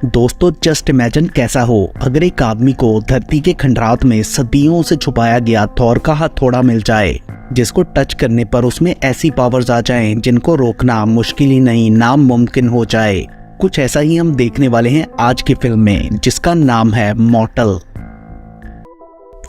दोस्तों just imagine कैसा हो अगर एक आदमी को धरती के खंडरात में सदियों से छुपाया गया थॉर का हथौड़ा मिल जाए, जिसको टच करने पर उसमें ऐसी पावर्स आ जाएं जिनको रोकना मुश्किल ही नहीं नामुमकिन हो जाए। कुछ ऐसा ही हम देखने वाले हैं आज की फिल्म में, जिसका नाम है मॉर्टल।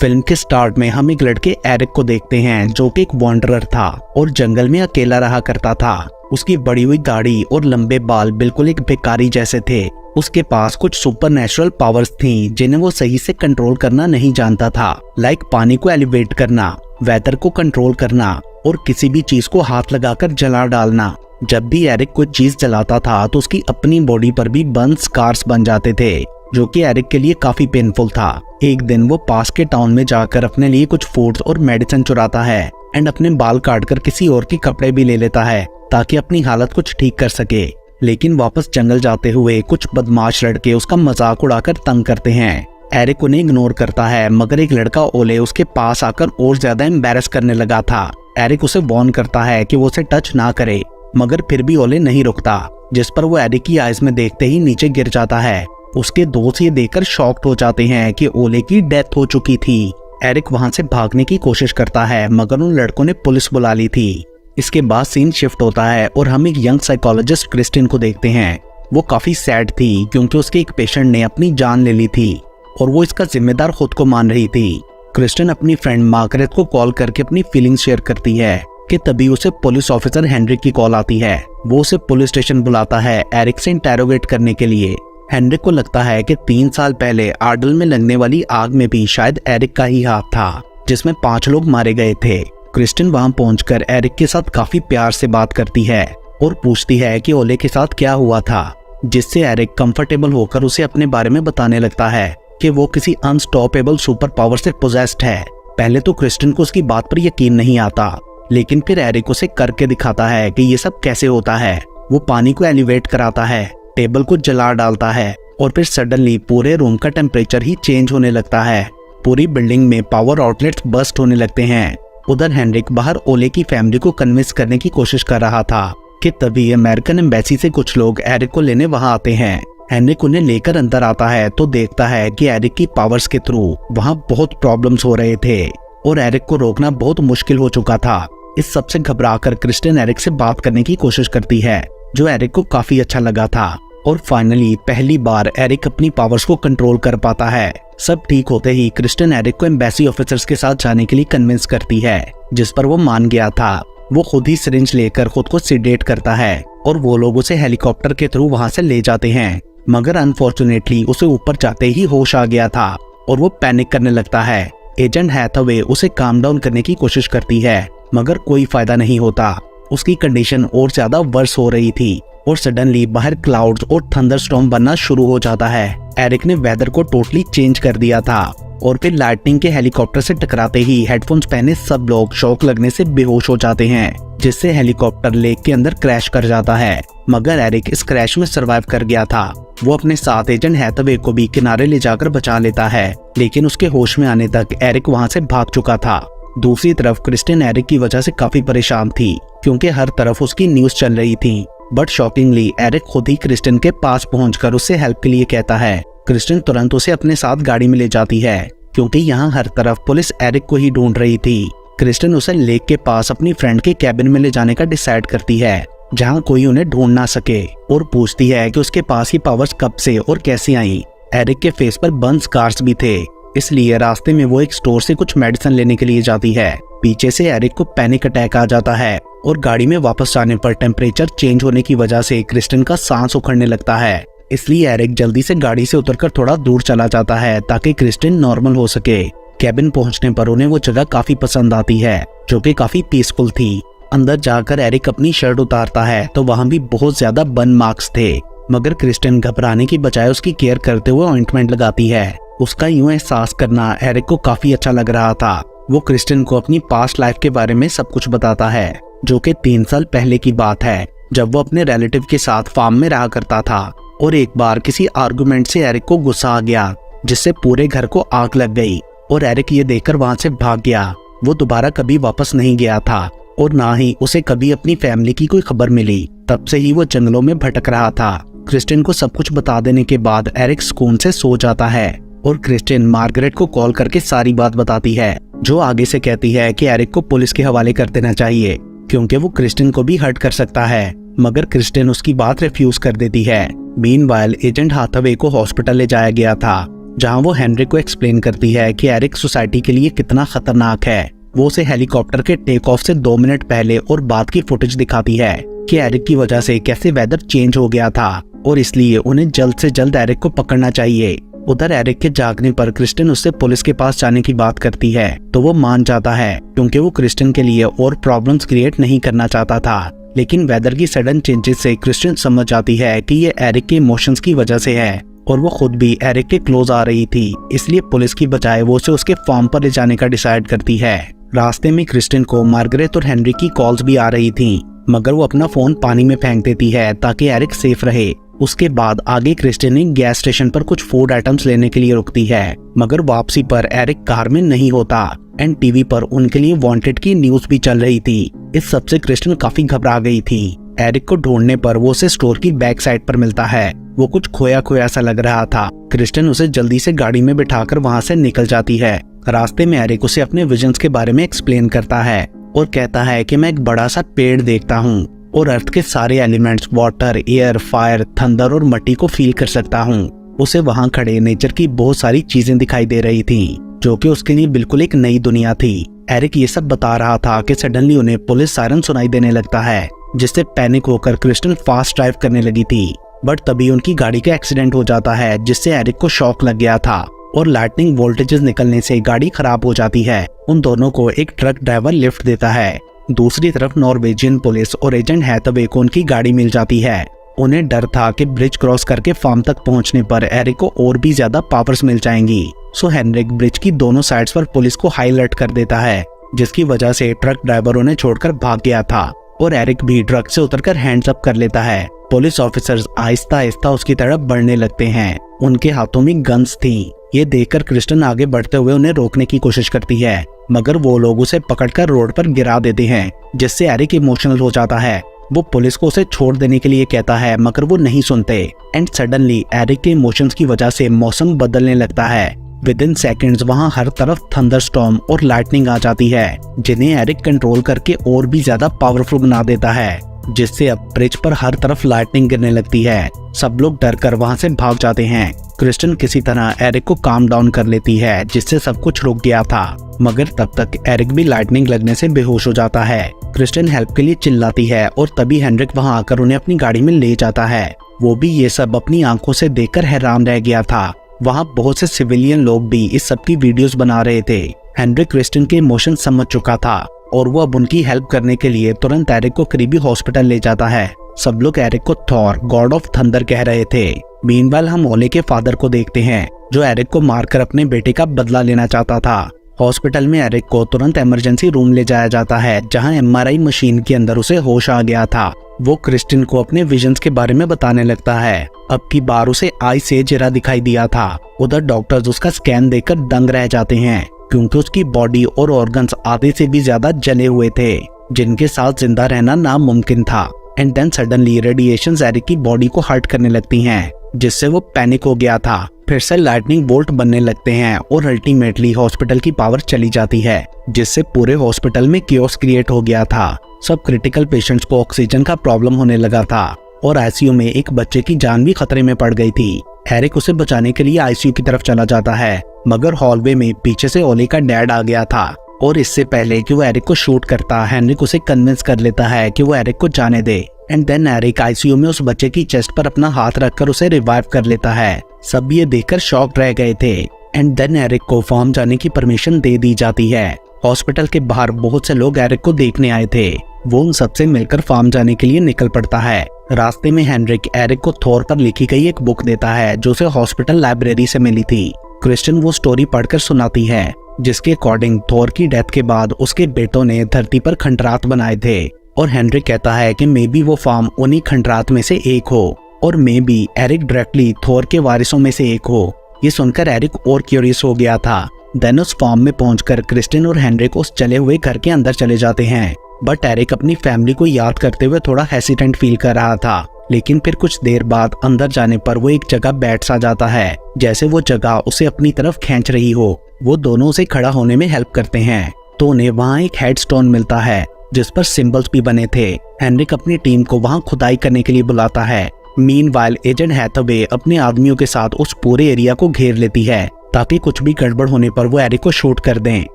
फिल्म के स्टार्ट में हम एक लड़के एरिक को देखते हैं जो कि एक वॉन्डरर था और जंगल में अकेला रहा करता था। उसकी बड़ी हुई दाढ़ी और लंबे बाल बिल्कुल एक भिखारी जैसे थे। उसके पास कुछ सुपरनेचुरल पावर्स थीं जिन्हें वो सही से कंट्रोल करना नहीं जानता था, लाइक पानी को एलिवेट करना, वेदर को कंट्रोल करना और किसी भी चीज को हाथ लगाकर जला डालना। जब भी एरिक कुछ चीज जलाता था तो उसकी अपनी बॉडी पर भी बर्न स्कार्स बन जाते थे, जो कि एरिक के लिए काफी पेनफुल था। एक दिन वो पास के टाउन में जाकर अपने लिए कुछ फूड्स और मेडिसिन चुराता है एंड अपने बाल काटकर किसी और के कपड़े भी ले लेता है ताकि अपनी हालत कुछ ठीक कर सके। लेकिन वापस जंगल जाते हुए कुछ बदमाश लड़के उसका मजाक उड़ाकर तंग करते हैं। एरिक उन्हें इग्नोर करता है, मगर एक लड़का ओले उसके पास आकर और ज्यादा एम्बैरस करने लगा था। एरिक उसे वार्न करता है कि वो उसे टच ना करे, मगर फिर भी ओले नहीं रुकता, जिस पर वो एरिक की आइज में देखते ही नीचे गिर जाता है। उसके दोस्त ये देखकर शॉक्ड हो जाते हैं कि ओले की डेथ हो चुकी थी। एरिक वहां से भागने की कोशिश करता है, मगर उन लड़कों ने पुलिस बुला ली थी। इसके बाद सीन शिफ्ट होता है और हम एक यंग साइकोलॉजिस्ट क्रिस्टिन को देखते हैं। वो काफी सैड थी क्योंकि उसके एक पेशेंट ने अपनी जान ले ली थी और वो इसका जिम्मेदार खुद को मान रही थी। क्रिस्टिन अपनी फ्रेंड मार्गरेट को कॉल करके अपनी फीलिंग्स शेयर करती है कि तभी उसे पुलिस ऑफिसर हेनरिक की कॉल आती है। वो उसे पुलिस स्टेशन बुलाता है एरिक से इंटेरोगेट करने के लिए। हेनरिक को लगता है कि 3 साल पहले आर्डल में लगने वाली आग में भी शायद एरिक का ही हाथ था, जिसमें 5 लोग मारे गए थे। क्रिस्टिन वहां पहुंचकर एरिक के साथ काफी प्यार से बात करती है और पूछती है कि ओले के साथ क्या हुआ था, जिससे एरिक कंफर्टेबल होकर उसे अपने बारे में बताने लगता है कि वो किसी अनस्टॉपेबल सुपर पावर से पोजेस्ड है। पहले तो क्रिस्टिन को उसकी बात पर यकीन नहीं आता, लेकिन फिर एरिक उसे करके दिखाता है कि ये सब कैसे होता है। वो पानी को एलिवेट कराता है, टेबल को जला डालता है और फिर सडनली पूरे रूम का टेम्परेचर ही चेंज होने लगता है। पूरी बिल्डिंग में पावर आउटलेट्स बस्ट होने लगते हैं। उधर हेनरिक बाहर ओले की फैमिली को कन्विंस करने की कोशिश कर रहा था कि तभी अमेरिकन एम्बेसी से कुछ लोग एरिक को लेने वहां आते हैं। हेनरिक उन्हें लेकर अंदर आता है तो देखता है कि एरिक की पावर्स के थ्रू वहां बहुत प्रॉब्लम्स हो रहे थे और एरिक को रोकना बहुत मुश्किल हो चुका था। इस सबसे घबराकर क्रिस्टिन एरिक से बात करने की कोशिश करती है, जो एरिक को काफी अच्छा लगा था और फाइनली पहली बार एरिक अपनी पावर्स को कंट्रोल कर पाता है। सब ठीक होते ही क्रिस्टिन एरिक को एम्बेसी ऑफिसर्स के साथ जाने के लिए कन्विंस करती है, जिस पर वो मान गया था। वो खुद ही सिरिंज लेकर खुद को सिडेट करता है और वो लोग उसे हेलीकॉप्टर के थ्रू वहां से ले जाते हैं, मगर अनफॉर्चुनेटली उसे ऊपर जाते ही होश आ गया था और वो पैनिक करने लगता है। एजेंट हैथवे उसे काम डाउन करने की कोशिश करती है, मगर कोई फायदा नहीं होता। उसकी कंडीशन और ज्यादा वर्स हो रही थी और सडनली बाहर क्लाउड्स और थंडरस्टॉर्म बनना शुरू हो जाता है। एरिक ने वेदर को टोटली चेंज कर दिया था और फिर लाइटनिंग के हेलीकॉप्टर से टकराते ही हेडफोन्स पहने सब लोग शॉक लगने से बेहोश हो जाते हैं, जिससे हेलीकॉप्टर लेक के अंदर क्रैश कर जाता है। मगर एरिक इस क्रैश में सर्वाइव कर गया था। वो अपने साथ एजेंट हैथवे को भी किनारे ले जाकर बचा लेता है, लेकिन उसके होश में आने तक एरिक वहाँ से भाग चुका था। दूसरी तरफ क्रिस्टिन एरिक की वजह से काफी परेशान थी क्योंकि हर तरफ उसकी न्यूज चल रही थी। बट शॉकिंगली एरिक खुद ही क्रिस्टिन के पास पहुंचकर उससे हेल्प के लिए कहता है। क्रिस्टिन तुरंत उसे अपने साथ गाड़ी में ले जाती है क्योंकि यहाँ हर तरफ पुलिस एरिक को ही ढूंढ रही थी। क्रिस्टिन उसे लेक के पास अपनी फ्रेंड के कैबिन में ले जाने का डिसाइड करती है, जहाँ कोई उन्हें ढूंढ ना सके, और पूछती है कि उसके पास ही पावर्स कब से और कैसे आई। एरिक के फेस पर बर्न स्कार्स भी थे, इसलिए रास्ते में वो एक स्टोर से कुछ मेडिसिन लेने के लिए जाती है। पीछे से एरिक को पैनिक अटैक आ जाता है और गाड़ी में वापस जाने पर टेम्परेचर चेंज होने की वजह से क्रिस्टिन का सांस उखड़ने लगता है। इसलिए एरिक जल्दी से गाड़ी से उतरकर थोड़ा दूर चला जाता है ताकि क्रिस्टिन नॉर्मल हो सके। कैबिन पहुंचने पर उन्हें वो जगह काफी पसंद आती है, जो कि काफी पीसफुल थी। अंदर जाकर एरिक अपनी शर्ट उतारता है तो वहाँ भी बहुत ज्यादा बर्न मार्क्स थे, मगर क्रिस्टिन घबराने की बजाय उसकी केयर करते हुए ऑइंटमेंट लगाती है। उसका यूं एहसास करना एरिक को काफी अच्छा लग रहा था। वो क्रिस्टिन को अपनी पास्ट लाइफ के बारे में सब कुछ बताता है, जो कि 3 साल पहले की बात है, जब वो अपने रिलेटिव के साथ फार्म में रहा करता था और एक बार किसी आर्गुमेंट से एरिक को गुस्सा आ गया, जिससे पूरे घर को आग लग गई और एरिक ये देखकर वहां से भाग गया। वो दोबारा कभी वापस नहीं गया था और ना ही उसे कभी अपनी फैमिली की कोई खबर मिली। तब से ही वो जंगलों में भटक रहा था क्रिस्टिन को सब कुछ बता देने के बाद एरिक सुकून से सो जाता है और क्रिस्टिन मार्गरेट को कॉल करके सारी बात बताती है, जो आगे से कहती है कि एरिक को पुलिस के हवाले कर देना चाहिए क्योंकि वो क्रिस्टिन को भी हर्ट कर सकता है, मगर क्रिस्टिन उसकी बात रिफ्यूज कर देती है। मीनवाइल एजेंट हाथवे को हॉस्पिटल ले जाया गया था, जहां वो हेनरिक को एक्सप्लेन करती है कि एरिक सोसाइटी के लिए कितना खतरनाक है। वो उसे हेलीकॉप्टर के टेक ऑफ से 2 मिनट पहले और बाद की फुटेज दिखाती है कि एरिक की वजह से कैसे वेदर चेंज हो गया था और इसलिए उन्हें जल्द से जल्द एरिक को पकड़ना चाहिए। उधर एरिक के जागने पर क्रिस्टिन उससे पुलिस के पास जाने की बात करती है तो वो मान जाता है क्योंकि वो क्रिस्टिन के लिए और प्रॉब्लम्स क्रिएट नहीं करना चाहता था। लेकिन वेदर की सडन चेंजेस से क्रिस्टिन समझ जाती है कि ये एरिक के इमोशंस की वजह से है और वो खुद भी एरिक के क्लोज आ रही थी, इसलिए पुलिस की बजाय वो उसे उसके फार्म पर ले जाने का डिसाइड करती है। रास्ते में क्रिस्टिन को मार्गरेट और हेनरी की कॉल्स भी आ रही थी, मगर वो अपना फोन पानी में फेंक देती है ताकि एरिक सेफ रहे। उसके बाद आगे क्रिस्टिन एक गैस स्टेशन पर कुछ फूड आइटम्स लेने के लिए रुकती है, मगर वापसी पर एरिक कार में नहीं होता एंड टीवी पर उनके लिए वांटेड की न्यूज भी चल रही थी। इस सब से क्रिस्टिन काफी घबरा गई थी। एरिक को ढूंढने पर वो उसे स्टोर की बैक साइड पर मिलता है। वो कुछ खोया खोया सा लग रहा था। क्रिस्टिन उसे जल्दी से गाड़ी में बिठाकर वहाँ से निकल जाती है। रास्ते में एरिक उसे अपने विजन्स के बारे में एक्सप्लेन करता है और कहता है कि मैं एक बड़ा सा पेड़ देखता हूँ और अर्थ के सारे elements water, air, fire, thunder और मिट्टी को फील कर सकता हूँ। उसे वहाँ खड़े नेचर की बहुत सारी चीजें दिखाई दे रही थी, जो कि उसके लिए बिल्कुल एक नई दुनिया थी। एरिक ये सब बता रहा था कि सडनली उन्हें पुलिस सायरन सुनाई देने लगता है, जिससे पैनिक होकर क्रिस्टिन फास्ट ड्राइव करने लगी थी। बट तभी उनकी गाड़ी का एक्सीडेंट हो जाता है, जिससे एरिक को शॉक लग गया था और लाइटनिंग वोल्टेजेस निकलने से गाड़ी खराब हो जाती है। उन दोनों को एक ट्रक ड्राइवर लिफ्ट देता है। दूसरी तरफ नॉर्वेजियन पुलिस और एजेंट हैथवे को उनकी गाड़ी मिल जाती है। उन्हें डर था कि ब्रिज क्रॉस करके फार्म तक पहुंचने पर एरिक को और भी ज्यादा पावर्स मिल जाएंगी। सो हेनरिक ब्रिज की दोनों साइड्स पर पुलिस को हाई अलर्ट कर देता है, जिसकी वजह से ट्रक ड्राइवर उन्हें छोड़कर भाग गया था और एरिक भी ट्रक से उतरकर हैंड्स अप कर लेता है। पुलिस ऑफिसर्स आहिस्ता आहिस्ता उसकी तरफ बढ़ने लगते हैं। उनके हाथों में गन्स थी। ये देखकर क्रिस्टिन आगे बढ़ते हुए उन्हें रोकने की कोशिश करती है, मगर वो लोग उसे पकड़कर रोड पर गिरा देते हैं, जिससे एरिक इमोशनल हो जाता है। वो पुलिस को उसे छोड़ देने के लिए कहता है, मगर वो नहीं सुनते एंड सडनली एरिक के इमोशंस की वजह से मौसम बदलने लगता है। विद इन सेकेंड्स वहाँ हर तरफ थंडरस्टॉर्म और लाइटनिंग आ जाती है, जिन्हें एरिक कंट्रोल करके और भी ज्यादा पावरफुल बना देता है, जिससे अब ब्रिज पर हर तरफ लाइटनिंग गिरने लगती है। सब लोग डर कर वहाँ से भाग जाते हैं। क्रिस्टिन किसी तरह एरिक को काम डाउन कर लेती है, जिससे सब कुछ रुक गया था, मगर तब तक एरिक भी लाइटनिंग लगने से बेहोश हो जाता है। क्रिस्टिन हेल्प के लिए चिल्लाती है और तभी हेनरिक वहाँ आकर उन्हें अपनी गाड़ी में ले जाता है। वो भी ये सब अपनी आंखों से देखकर हैरान रह गया था। वहाँ बहुत से सिविलियन लोग भी इस सब की वीडियोस बना रहे थे। हेनरिक क्रिस्टिन के इमोशन समझ चुका था और वो अब उनकी हेल्प करने के लिए तुरंत एरिक को करीबी हॉस्पिटल ले जाता है। सब लोग एरिक को थॉर, गॉड ऑफ थंडर कह रहे थे। मीनवाइल हम ओले के फादर को देखते हैं, जो एरिक को मारकर अपने बेटे का बदला लेना चाहता था। हॉस्पिटल में एरिक को तुरंत इमरजेंसी रूम ले जाया जाता है, जहां एमआरआई मशीन के अंदर उसे होश आ गया था। वो क्रिस्टिन को अपने विजन्स के बारे में बताने लगता है। अब की बार उसे आई से जरा दिखाई दिया था। उधर डॉक्टर्स उसका स्कैन देखकर दंग रह जाते हैं, क्योंकि उसकी बॉडी और ऑर्गन्स आधे से भी ज्यादा जले हुए थे, जिनके साथ जिंदा रहना नामुमकिन था। And then suddenly radiations Eric की बॉडी को हर्ट करने लगती हैं, जिससे वो पैनिक हो गया था। फिर से लाइटनिंग बोल्ट बनने लगते हैं और अल्टीमेटली हॉस्पिटल की पावर चली जाती है, जिससे पूरे हॉस्पिटल में कियोस क्रिएट हो गया था। सब क्रिटिकल पेशेंट्स को ऑक्सीजन का प्रॉब्लम होने लगा था और आईसीयू में एक बच्चे की जान भी खतरे में पड़ गई थी। एरिक उसे बचाने के लिए आईसीयू की तरफ चला जाता है, मगर हॉलवे में पीछे से ओले का डैड आ गया था और इससे पहले कि वो एरिक को शूट करता, हेनरिक उसे कन्विंस कर लेता है कि वो एरिक को जाने दे। एंड देन एरिक आईसीयू में उस बच्चे की चेस्ट पर अपना हाथ रखकर उसे रिवाइव कर लेता है। सब ये देखकर शॉक रह गए थे। एंड देन एरिक को फार्म जाने की परमिशन दे दी जाती है। हॉस्पिटल के बाहर बहुत से लोग एरिक को देखने आए थे। वो उन सबसे मिलकर फार्म जाने के लिए निकल पड़ता है। रास्ते में हेनरिक एरिक को थॉर पर लिखी गई एक बुक देता है, जो उसे हॉस्पिटल लाइब्रेरी से मिली थी। क्रिस्टिन वो स्टोरी पढ़कर सुनाती है, जिसके अकॉर्डिंग थॉर की डेथ के बाद उसके बेटों ने धरती पर खंडरात बनाए थे और हेनरिक कहता है कि मे बी वो फार्म उन्हीं खंडरात में से एक हो और maybe Eric directly Thor के वारिसों में से एक हो। ये सुनकर एरिक और क्यूरियस हो गया था। देन उस फार्म में पहुंचकर क्रिस्टिन और हेनरिक उस चले हुए घर के अंदर चले जाते हैं, बट एरिक अपनी फैमिली को याद करते हुए थोड़ा हेसिटेंट फील कर रहा था लेकिन फिर कुछ देर बाद अंदर जाने पर वो एक जगह बैठ सा जाता है, जैसे वो जगह उसे अपनी तरफ खींच रही हो। वो दोनों उसे खड़ा होने में हेल्प करते हैं तो उन्हें वहाँ एक हेडस्टोन मिलता है जिस पर सिंबल्स भी बने थे। हेनरिक अपनी टीम को वहाँ खुदाई करने के लिए बुलाता है। मीनवाइल एजेंट हैथवे अपने आदमियों के साथ उस पूरे एरिया को घेर लेती है ताकि कुछ भी गड़बड़ होने पर वो एरिक को शूट कर दें।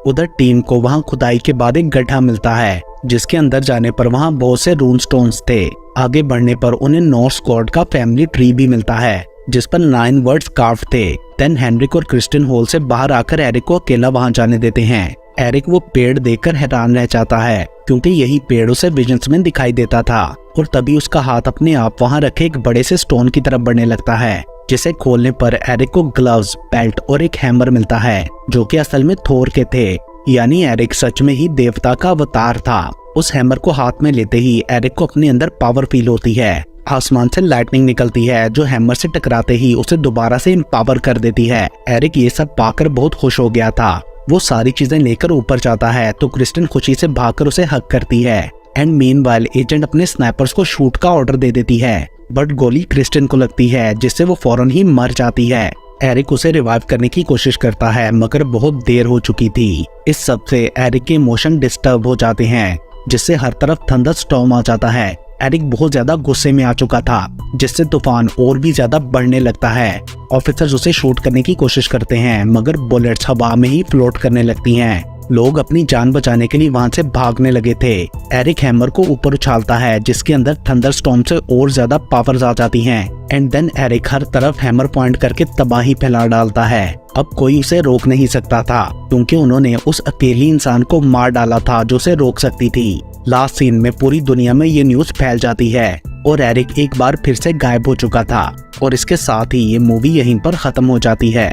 उधर टीम को वहाँ खुदाई के बाद एक गड्ढा मिलता है जिसके अंदर जाने पर वहाँ बहुत से रून स्टोन्स थे। आगे बढ़ने पर उन्हें नॉर्स गॉड का फैमिली ट्री भी मिलता है जिस पर 9 वर्ड्स कार्व थे। देन हेनरिक और क्रिस्टिन होल से बाहर आकर एरिक को अकेला वहाँ जाने देते हैं। एरिक वो पेड़ देखकर हैरान रह जाता है क्योंकि यही पेड़ उसे विजन्स में दिखाई देता था और तभी उसका हाथ अपने आप वहाँ रखे एक बड़े से स्टोन की तरफ बढ़ने लगता है, जिसे खोलने पर एरिक को ग्लव्स, बेल्ट और एक हैमर मिलता है जो कि असल में थोर के थे। यानी एरिक सच में ही देवता का अवतार था। उस हैमर को हाथ में लेते ही एरिक को अपने अंदर पावर फील होती है। आसमान से लाइटनिंग निकलती है जो हैमर से टकराते ही उसे दोबारा से एम्पावर कर देती है। एरिक ये सब पाकर बहुत खुश हो गया था। वो सारी चीजें लेकर ऊपर जाता है तो क्रिस्टिन खुशी से भागकर उसे हक करती है। एंड मीनवाइल एजेंट अपने स्नाइपर्स को शूट का ऑर्डर दे देती है, बट गोली क्रिस्टिन को लगती है जिससे वो फौरन ही मर जाती है। एरिक उसे रिवाइव करने की कोशिश करता है मगर बहुत देर हो चुकी थी। इस सब से एरिक के इमोशन डिस्टर्ब हो जाते हैं जिससे हर तरफ थंडर स्टॉर्म आ जाता है। एरिक बहुत ज्यादा गुस्से में आ चुका था जिससे तूफान और भी ज्यादा बढ़ने लगता है। ऑफिसर्स उसे शूट करने की कोशिश करते हैं मगर बुलेट्स हवा में ही फ्लोट करने लगती हैं। लोग अपनी जान बचाने के लिए वहां से भागने लगे थे। एरिक हैमर को ऊपर उछालता है जिसके अंदर थंडर स्टॉर्म से और ज्यादा पावर्स आ जाती हैं। एंड देन एरिक हर तरफ हैमर पॉइंट करके तबाही फैला डालता है। अब कोई उसे रोक नहीं सकता था क्योंकि उन्होंने उस अकेली इंसान को मार डाला था जो उसे रोक सकती थी। लास्ट सीन में पूरी दुनिया में ये न्यूज फैल जाती है और एरिक एक बार फिर से गायब हो चुका था और इसके साथ ही ये मूवी यहीं पर खत्म हो जाती है।